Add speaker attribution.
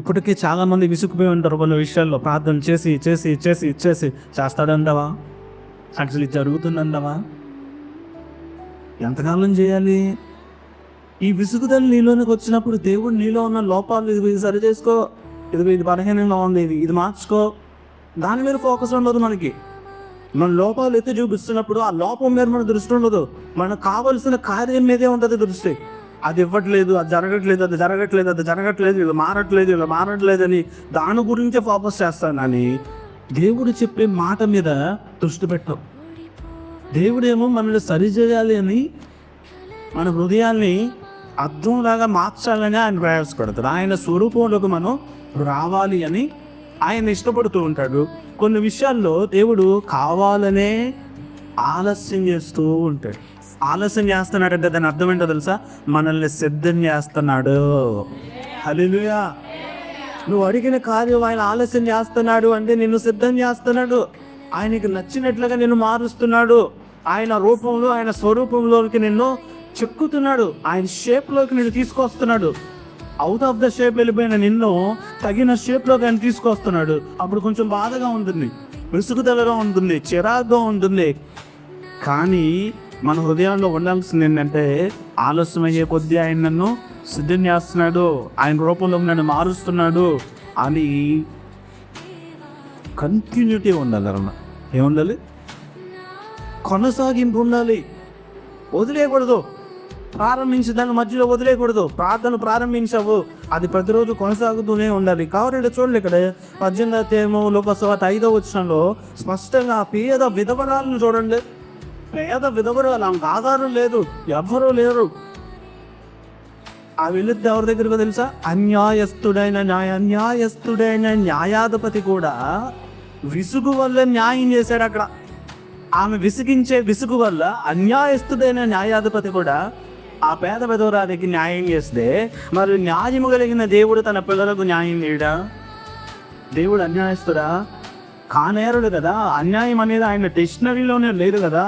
Speaker 1: ఇప్పటికీ చాలామంది విసుకుపోయి ఉంటారు కొన్ని విషయాల్లో. ప్రార్థన చేసి చేసి చేసి చేసి చేస్తాడంటావా? యాక్చువల్లీ జరుగుతుందంటావా? ఎంతకాలం చేయాలి? ఈ విసుగుదల నీలోనికి వచ్చినప్పుడు దేవుడు నీలో ఉన్న లోపాలు ఇది సరి చేసుకో, ఇది బలహీనంగా ఉంది, ఇది మార్చుకో, దాని మీద ఫోకస్ ఉండదు. మన లోపాలు ఎత్తి చూపిస్తున్నప్పుడు ఆ లోపం మీద మన దృష్టి ఉండదు. మనకు కావలసిన కార్యం మీదే ఉంటుంది దృష్టి. అది ఇవ్వట్లేదు, అది జరగట్లేదు, ఇది మారట్లేదు అని దాని గురించే ఫోకస్ చేస్తాను అని దేవుడు చెప్పే మాట మీద దృష్టి పెట్టాం. దేవుడేమో మనల్ని సరిచేయాలి అని, మన హృదయాన్ని అర్థంలాగా మార్చాలని ఆయన ప్రయాసపడతాడు. ఆయన స్వరూపంలోకి మనం రావాలి అని ఆయన ఇష్టపడుతూ ఉంటాడు. కొన్ని విషయాల్లో దేవుడు కావాలనే ఆలస్యం చేస్తూ ఉంటాడు. ఆలస్యం చేస్తున్నాడంటే దాని అర్థం ఏంటో తెలుసా? మనల్ని సిద్ధం చేస్తున్నాడు. హల్లెలూయా. నువ్వు అడిగిన కార్యం ఆయన ఆలస్యం చేస్తున్నాడు అంటే నిన్ను సిద్ధం చేస్తున్నాడు. ఆయనకి నచ్చినట్లుగా నిన్ను మారుస్తున్నాడు. ఆయన రూపంలో, ఆయన స్వరూపంలోకి నిన్ను చెక్కుతున్నాడు. ఆయన షేప్లోకి నిన్ను తీసుకొస్తున్నాడు. అవుట్ ఆఫ్ ద షేప్ వెళ్ళిపోయిన నిన్ను తగిన షేప్లోకి ఆయన తీసుకొస్తున్నాడు. అప్పుడు కొంచెం బాధగా ఉంటుంది, విసుగుదలగా ఉంటుంది, చిరాగ్గా ఉంటుంది. కానీ మన హృదయంలో ఉండాల్సింది ఏంటంటే, ఆలస్యం అయ్యే కొద్దీ ఆయన నన్ను సిద్ధం చేస్తున్నాడు, ఆయన రూపంలో నన్ను మారుస్తున్నాడు అని కంటిన్యూటీ ఉండాలి. అన్న ఏముండాలి? కొనసాగింపు ఉండాలి. వదిలేయకూడదు. ప్రారంభించి దాని మధ్యలో వదిలేయకూడదు. ప్రార్థన ప్రారంభించావు, అది ప్రతిరోజు కొనసాగుతూనే ఉండాలి. కాబట్టి చూడండి, ఇక్కడ 18వ అధ్యాయము లోకసువార్త 5వ వచనంలో స్పష్టంగా పేద విధవరాలను చూడండి. పేద విధవరాలు, ఆమెకు ఆధారం లేదు, ఎవ్వరూ లేరు. ఆ వెళుద్ది ఎవరి దగ్గరకు తెలుసా? అన్యాయస్తుడైన న్యాయాధిపతి కూడా విసుగు వల్ల న్యాయం చేశాడు. అక్కడ ఆమె విసిగించే విసుగు వల్ల అన్యాయస్తుడైన న్యాయాధిపతి కూడా ఆ పేద విధవరాలికి న్యాయం చేస్తే, మరి న్యాయము కలిగిన దేవుడు తన పిల్లలకు న్యాయం చేయడా? దేవుడు అన్యాయస్తుడా? కానేరుడు కదా. అన్యాయం అనేది ఆయన డిక్షనరీలోనే లేదు కదా.